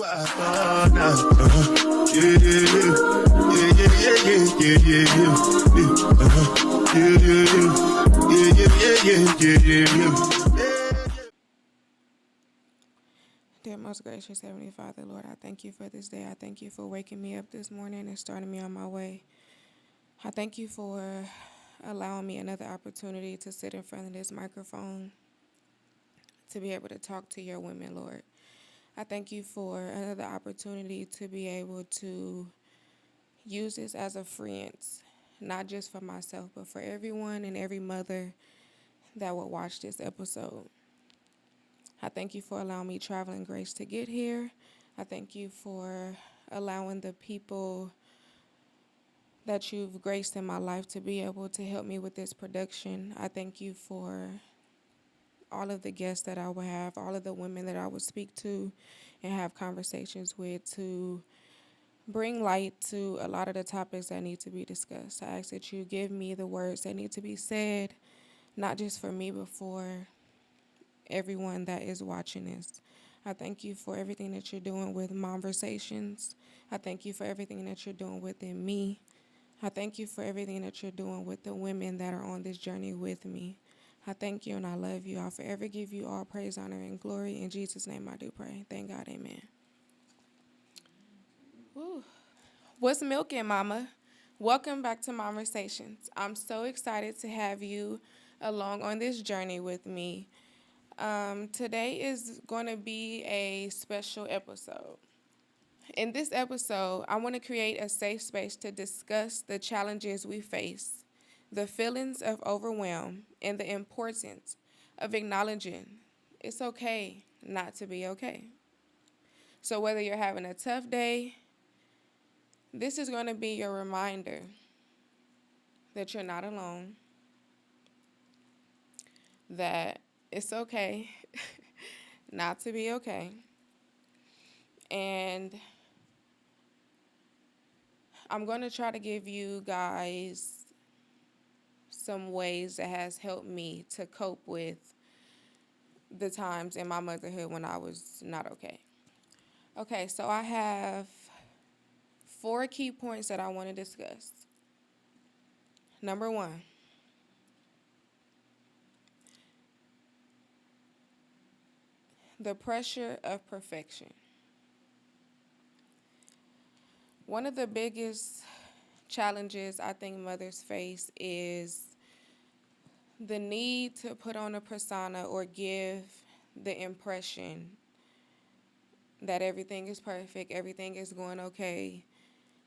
Dear most gracious Heavenly Father, Lord, I thank you for this day. I thank you for waking me up this morning and starting me on my way. I thank you for allowing me another opportunity to sit in front of this microphone to be able to talk to your women, Lord. I thank you for another opportunity to be able to use this as a friend, not just for myself, but for everyone and every mother that will watch this episode. I thank you for allowing me traveling grace to get here. I thank you for allowing the people that you've graced in my life to be able to help me with this production. I thank you for all of the guests that I will have, all of the women that I will speak to and have conversations with to bring light to a lot of the topics that need to be discussed. I ask that you give me the words that need to be said, not just for me, but for everyone that is watching this. I thank you for everything that you're doing with Momversations. I thank you for everything that you're doing within me. I thank you for everything that you're doing with the women that are on this journey with me. I thank you and I love you. I'll forever give you all praise, honor, and glory. In Jesus' name I do pray. Thank God, amen. Woo. What's milking, mama? Welcome back to Momversations. I'm so excited to have you along on this journey with me. Today is going to be a special episode. In this episode, I want to create a safe space to discuss the challenges we face, the feelings of overwhelm, and the importance of acknowledging it's okay not to be okay. So whether you're having a tough day, this is going to be your reminder that you're not alone, that it's okay not to be okay. And I'm going to try to give you guys some ways that has helped me to cope with the times in my motherhood when I was not okay. Okay, so I have 4 key points that I want to discuss. Number 1, the pressure of perfection. One of the biggest challenges I think mothers face is the need to put on a persona or give the impression that everything is perfect, everything is going okay,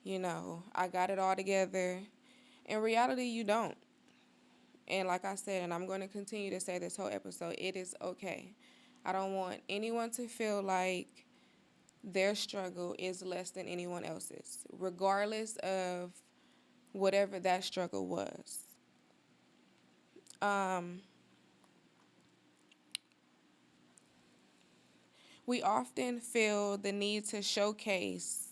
I got it all together. In reality, you don't. And like I said, and I'm going to continue to say this whole episode, it is okay. I don't want anyone to feel like their struggle is less than anyone else's, regardless of whatever that struggle was. We often feel the need to showcase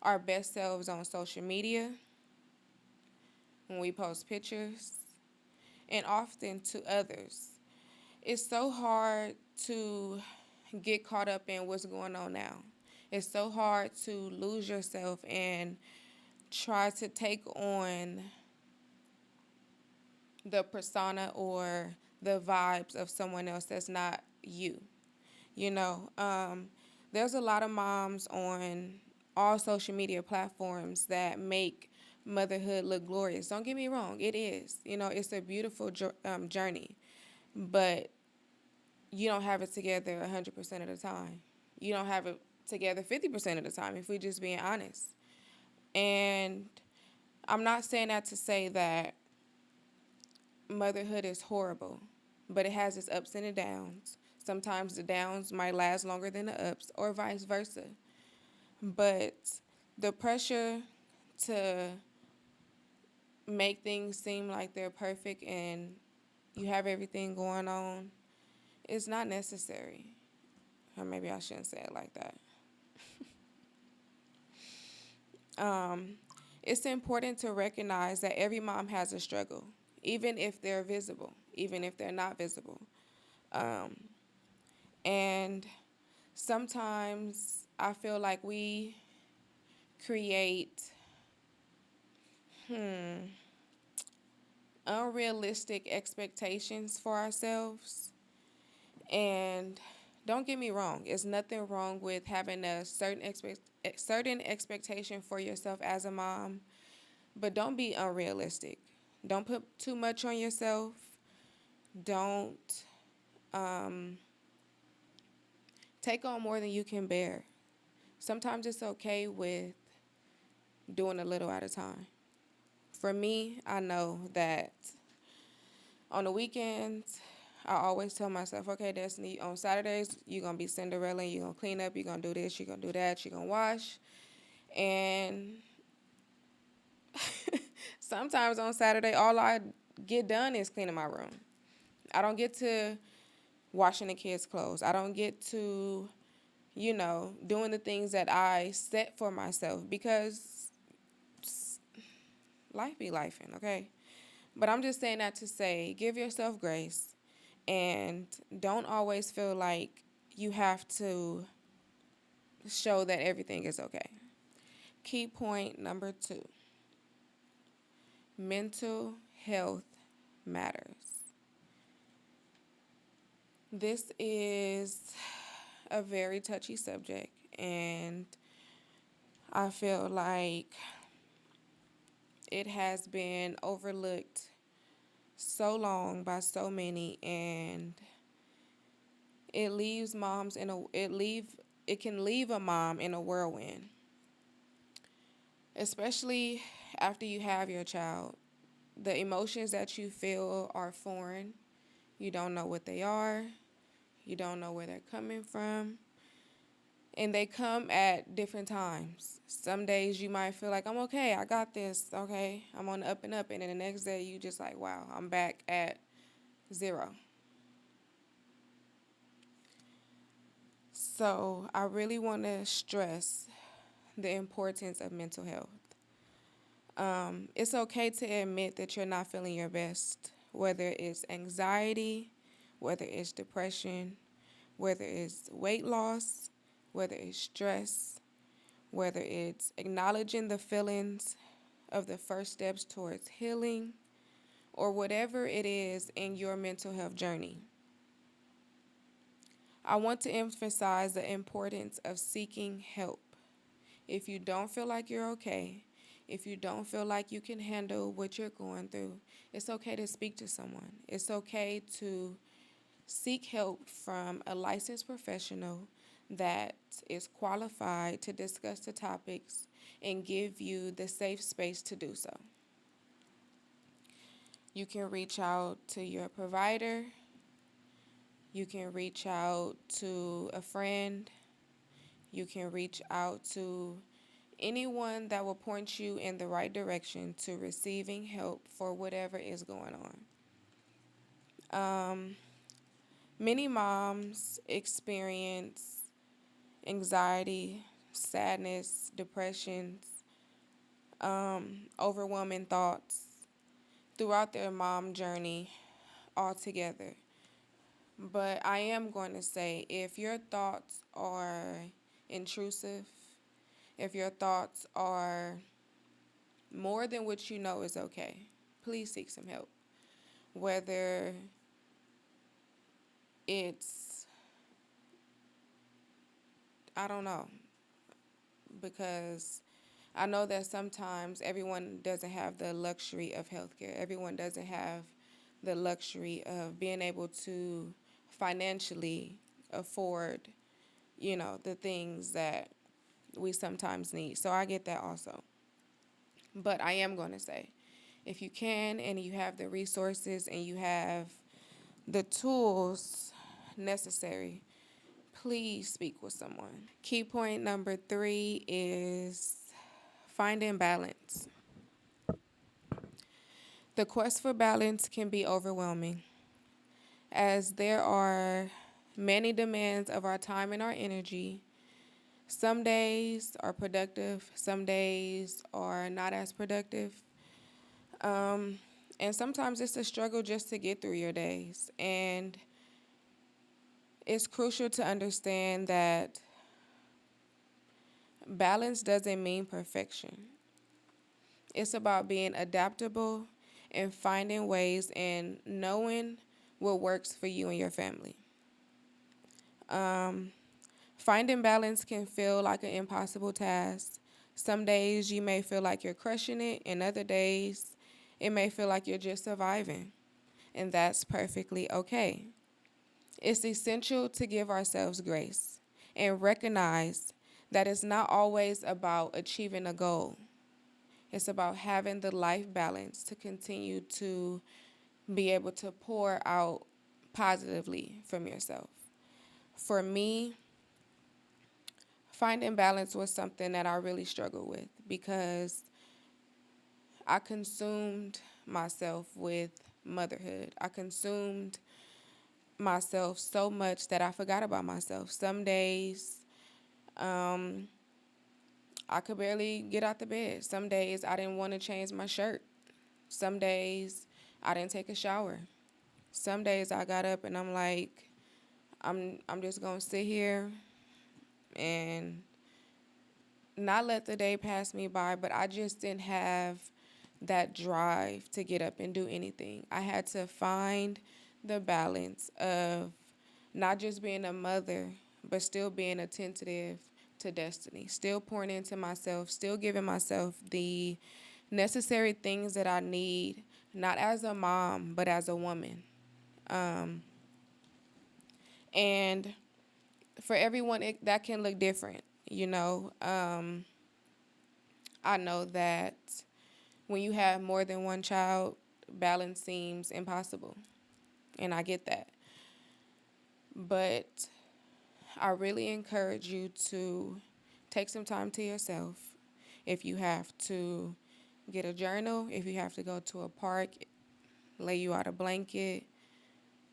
our best selves on social media, when we post pictures, and often to others. It's so hard to get caught up in what's going on now. It's so hard to lose yourself and try to take on the persona or the vibes of someone else that's not you. There's a lot of moms on all social media platforms that make motherhood look glorious. Don't get me wrong, it is. It's a beautiful journey, but you don't have it together 100% of the time. You don't have it together 50% of the time, if we're just being honest. And I'm not saying that to say that motherhood is horrible, but it has its ups and its downs. Sometimes the downs might last longer than the ups, or vice versa. But the pressure to make things seem like they're perfect and you have everything going on is not necessary. Or maybe I shouldn't say it like that. It's important to recognize that every mom has a struggle, even if they're visible, even if they're not visible. And sometimes I feel like we create unrealistic expectations for ourselves. And don't get me wrong, it's nothing wrong with having a certain expectation for yourself as a mom, but don't be unrealistic. Don't put too much on yourself. Don't um, take on more than you can bear. Sometimes it's okay with doing a little at a time. For me, I know that on the weekends, I always tell myself, okay, Destiny, on Saturdays, you're going to be Cinderella, you're going to clean up, you're going to do this, you're going to do that, you're going to wash. And sometimes on Saturday, all I get done is cleaning my room. I don't get to washing the kids' clothes. I don't get to, doing the things that I set for myself because life be lifing, okay? But I'm just saying that to say, give yourself grace and don't always feel like you have to show that everything is okay. Key point number 2, mental health matters. This is a very touchy subject, and I feel like it has been overlooked so long by so many, and it can leave a mom in a whirlwind, especially after you have your child. The emotions that you feel are foreign. You don't know what they are. You don't know where they're coming from. And they come at different times. Some days you might feel like, I'm okay, I got this, okay, I'm on the up and up. And then the next day you just like, wow, I'm back at 0. So I really want to stress the importance of mental health. It's okay to admit that you're not feeling your best, whether it's anxiety, whether it's depression, whether it's weight loss, whether it's stress, whether it's acknowledging the feelings of the first steps towards healing, or whatever it is in your mental health journey. I want to emphasize the importance of seeking help. If you don't feel like you're okay, if you don't feel like you can handle what you're going through, it's okay to speak to someone. It's okay to seek help from a licensed professional that is qualified to discuss the topics and give you the safe space to do so. You can reach out to your provider. You can reach out to a friend. You can reach out to anyone that will point you in the right direction to receiving help for whatever is going on. Many moms experience anxiety, sadness, depressions, overwhelming thoughts throughout their mom journey altogether. But I am going to say, if your thoughts are intrusive, if your thoughts are more than what you know is okay, please seek some help. Whether it's, I don't know, because I know that sometimes everyone doesn't have the luxury of healthcare. Everyone doesn't have the luxury of being able to financially afford, the things that we sometimes need. So I get that also. But I am going to say, if you can and you have the resources and you have the tools necessary, please speak with someone. Key point number 3 is finding balance. The quest for balance can be overwhelming, as there are many demands of our time and our energy. Some days are productive, some days are not as productive. And sometimes it's a struggle just to get through your days. And it's crucial to understand that Balance doesn't mean perfection. It's about being adaptable and finding ways and knowing what works for you and your family. Um, Finding balance can feel like an impossible task. Some days you may feel like you're crushing it, and other days it may feel like you're just surviving. And that's perfectly okay. It's essential to give ourselves grace and recognize that it's not always about achieving a goal. It's about having the life balance to continue to be able to pour out positively from yourself. For me, finding balance was something that I really struggled with because I consumed myself with motherhood. I consumed myself so much that I forgot about myself. Some days, um, I could barely get out the bed. Some days I didn't want to change my shirt. Some days I didn't take a shower. Some days I got up and I'm like, I'm just gonna sit here and not let the day pass me by, but I just didn't have that drive to get up and do anything. I had to find the balance of not just being a mother, but still being attentive to destiny, still pouring into myself, still giving myself the necessary things that I need, not as a mom, but as a woman. Um, and for everyone, that can look different. I know that when you have more than one child, balance seems impossible. And I get that. But I really encourage you to take some time to yourself. If you have to get a journal, if you have to go to a park, lay you out a blanket,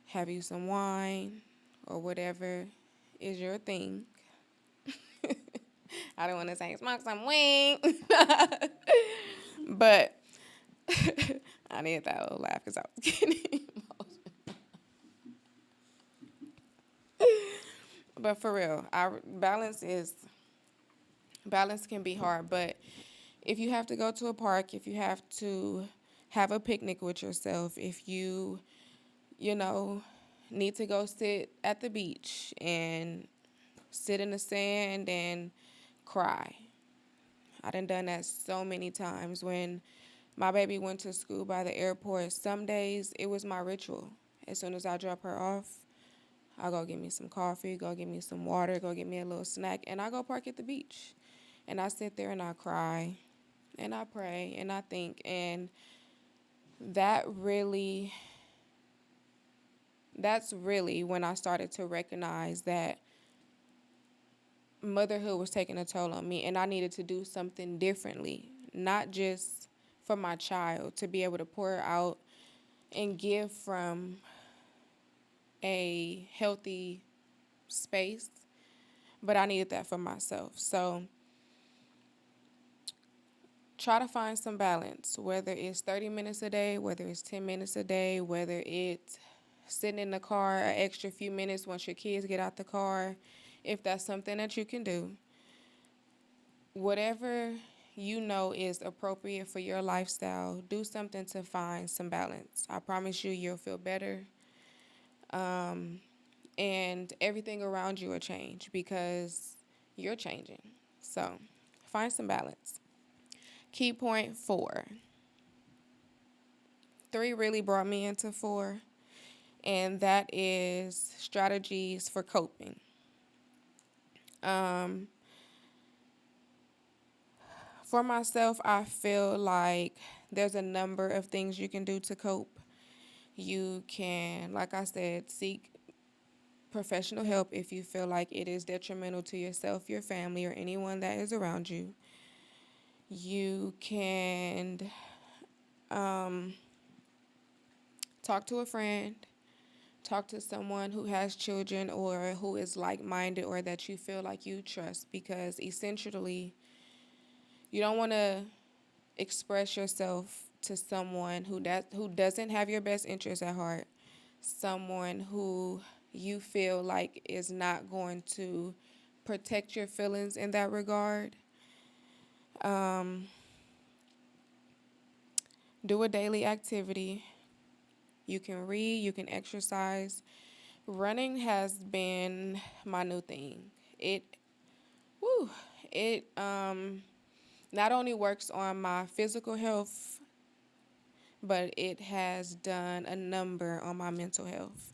have you some wine, or whatever is your thing. I don't want to say smoke some weed, but I need that little laugh because I was getting But for real, our balance can be hard. But if you have to go to a park, if you have to have a picnic with yourself, if you know, need to go sit at the beach and sit in the sand and cry. I done that so many times. When my baby went to school by the airport, some days it was my ritual. As soon as I drop her off, I go get me some coffee, go get me some water, go get me a little snack, and I go park at the beach. And I sit there and I cry and I pray and I think. And that really, that's really when I started to recognize that motherhood was taking a toll on me and I needed to do something differently, not just for my child, to be able to pour out and give from a healthy space, but I needed that for myself. So try to find some balance, whether it's 30 minutes a day, whether it's 10 minutes a day, whether it's sitting in the car an extra few minutes once your kids get out the car, if that's something that you can do. Whatever you know is appropriate for your lifestyle, do something to find some balance. I promise you'll feel better. And everything around you will change because you're changing. So find some balance. Key point 4. 3 really brought me into 4, and that is strategies for coping. For myself, I feel like there's a number of things you can do to cope. You can, like I said, seek professional help if you feel like it is detrimental to yourself, your family, or anyone that is around you. You can talk to a friend, talk to someone who has children or who is like-minded or that you feel like you trust, because essentially you don't want to express yourself to someone who doesn't have your best interest at heart, someone who you feel like is not going to protect your feelings in that regard. Um, do a daily activity. You can read, you can exercise. Running has been my new thing. It, whew, it not only works on my physical health, but it has done a number on my mental health.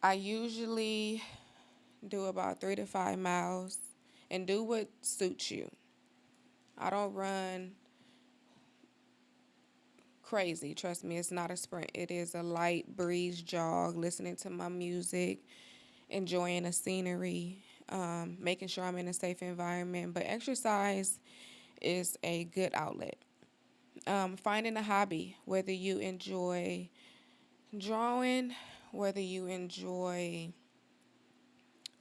I usually do about 3 to 5 miles and do what suits you. I don't run crazy. Trust me, it's not a sprint. It is a light breeze jog, listening to my music, enjoying the scenery, making sure I'm in a safe environment. But exercise is a good outlet. Finding a hobby, whether you enjoy drawing, whether you enjoy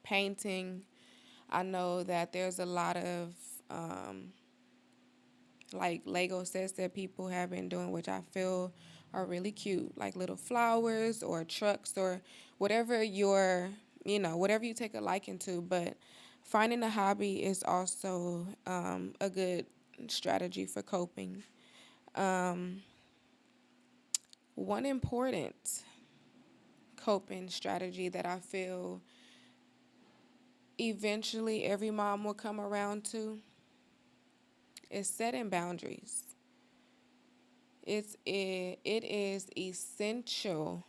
painting. I know that there's a lot of um, like Lego sets that people have been doing, which I feel are really cute, like little flowers or trucks or whatever whatever you take a liking to. But finding a hobby is also a good strategy for coping. Um, One important coping strategy that I feel eventually every mom will come around to is setting boundaries. It is essential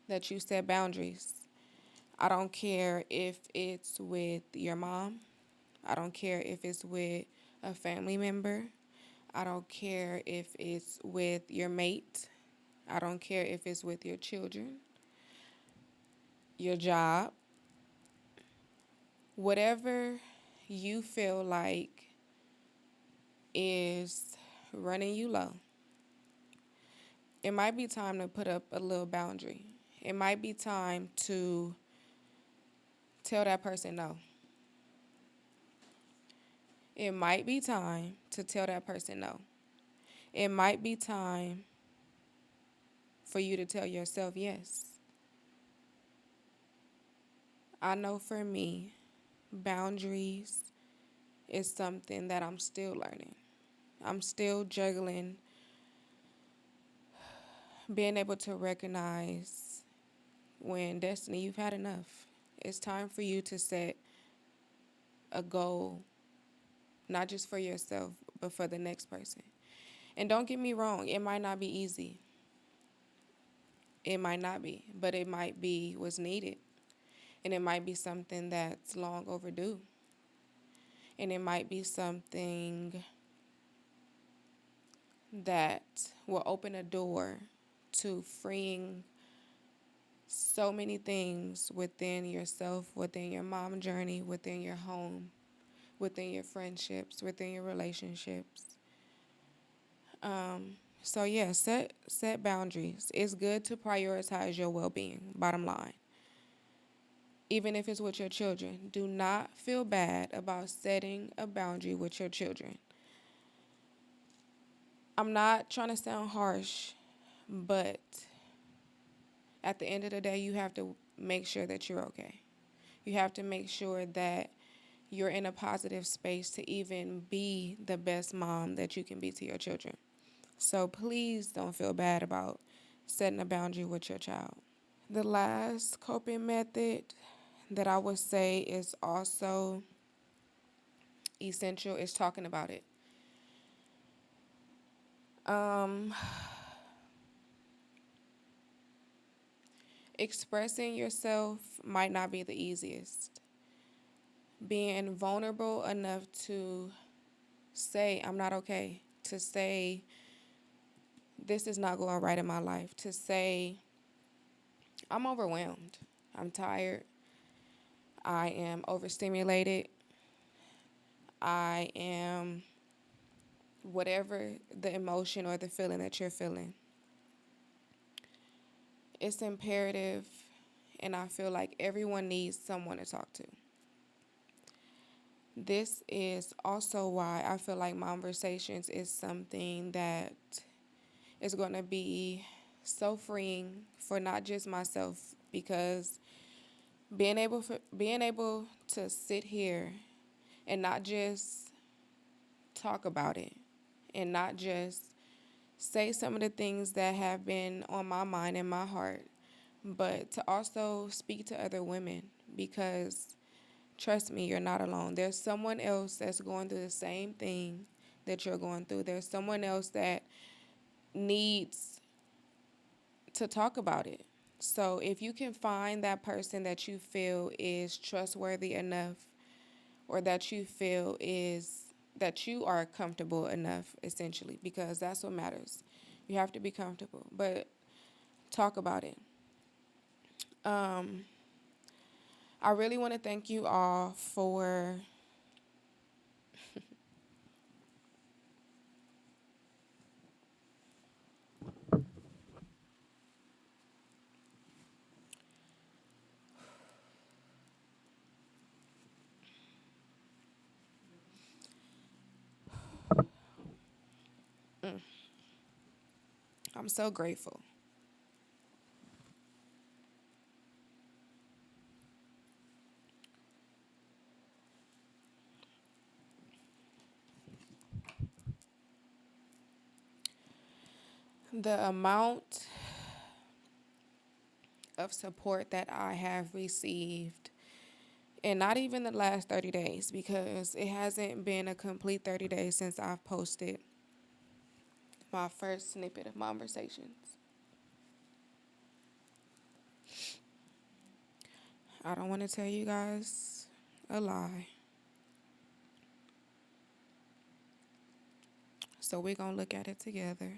that you set boundaries. I don't care if it's with your mom. I don't care if it's with a family member. I don't care if it's with your mate. I don't care if it's with your children, your job, whatever you feel like is running you low. It might be time to put up a little boundary. It might be time to tell that person no. It might be time to tell that person no. It might be time for you to tell yourself yes. I know for me, boundaries is something that I'm still learning. I'm still juggling being able to recognize when, Destiny, you've had enough. It's time for you to set a goal, not just for yourself, but for the next person. And don't get me wrong, it might not be easy. It might not be, but it might be what's needed. And it might be something that's long overdue. And it might be something that will open a door to freeing so many things within yourself, within your mom journey, within your home, within your friendships, within your relationships. So yeah, set boundaries. It's good to prioritize your well-being, bottom line. Even if it's with your children, do not feel bad about setting a boundary with your children. I'm not trying to sound harsh, but at the end of the day, you have to make sure that you're okay. You have to make sure that you're in a positive space to even be the best mom that you can be to your children. So please don't feel bad about setting a boundary with your child. The last coping method that I would say is also essential is talking about it. Um, Expressing yourself might not be the easiest. Being vulnerable enough to say, I'm not okay, to say, this is not going right in my life, to say, I'm overwhelmed, I'm tired, I am overstimulated, I am whatever the emotion or the feeling that you're feeling. It's imperative, and I feel like everyone needs someone to talk to. This is also why I feel like Momversations is something that is going to be so freeing for not just myself, because Being able to sit here and not just talk about it and not just say some of the things that have been on my mind and my heart, but to also speak to other women because trust me, you're not alone. There's someone else that's going through the same thing that you're going through. There's someone else that needs to talk about it. So if you can find that person that you feel is trustworthy enough or that you feel is that you are comfortable enough essentially because that's what matters. You have to be comfortable, but talk about it. Um I really want to thank you all for I'm so grateful. The amount of support that I have received, and not even the last 30 days, because it hasn't been a complete 30 days since I've posted my first snippet of Momversations. I don't want to tell you guys a lie. So we're going to look at it together.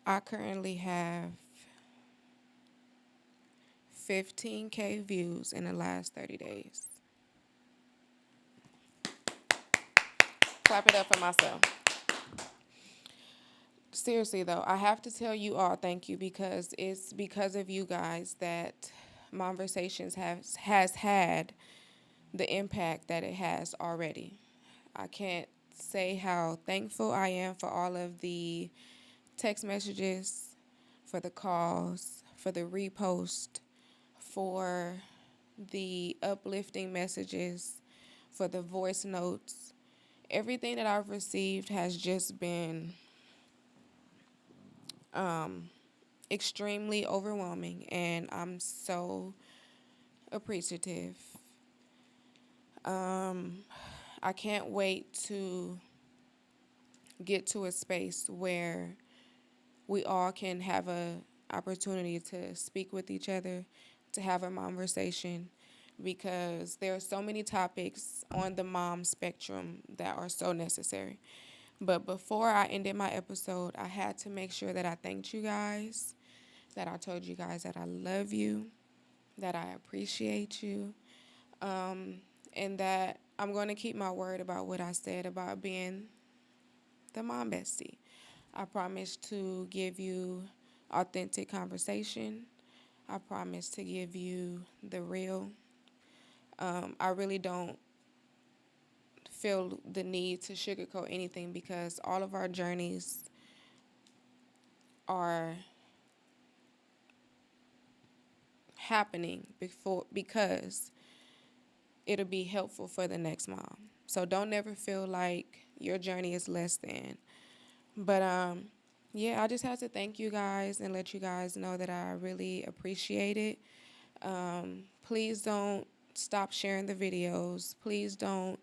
I currently have 15K views in the last 30 days. Clap it up for myself. Seriously, though, I have to tell you all thank you because it's because of you guys that Momversations has had the impact that it has already. I can't say how thankful I am for all of the text messages, for the calls, for the repost, for the uplifting messages, for the voice notes. Everything that I've received has just been extremely overwhelming, and I'm so appreciative. I can't wait to get to a space where we all can have a opportunity to speak with each other, to have a conversation, because there are so many topics on the mom spectrum that are so necessary. But before I ended my episode, I had to make sure that I thanked you guys, that I told you guys that I love you, that I appreciate you, and that I'm going to keep my word about what I said about being the mom bestie. I promise to give you authentic conversation. I promise to give you the real. I really don't feel the need to sugarcoat anything because all of our journeys are happening before because it'll be helpful for the next mom. So don't ever feel like your journey is less than. But yeah, I just have to thank you guys and let you guys know that I really appreciate it. Please don't stop sharing the videos. Please don't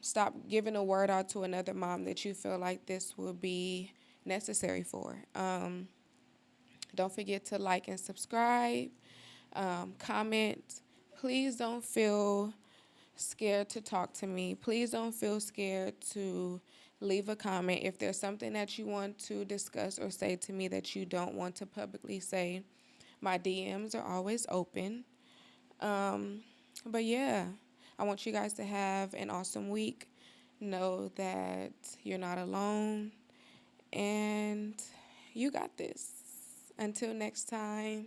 stop giving a word out to another mom that you feel like this will be necessary for. Don't forget to like and subscribe, comment. Please don't feel scared to talk to me. Please don't feel scared to leave a comment. If there's something that you want to discuss or say to me that you don't want to publicly say, my DMs are always open. But yeah, I want you guys to have an awesome week. Know that you're not alone and you got this. Until next time.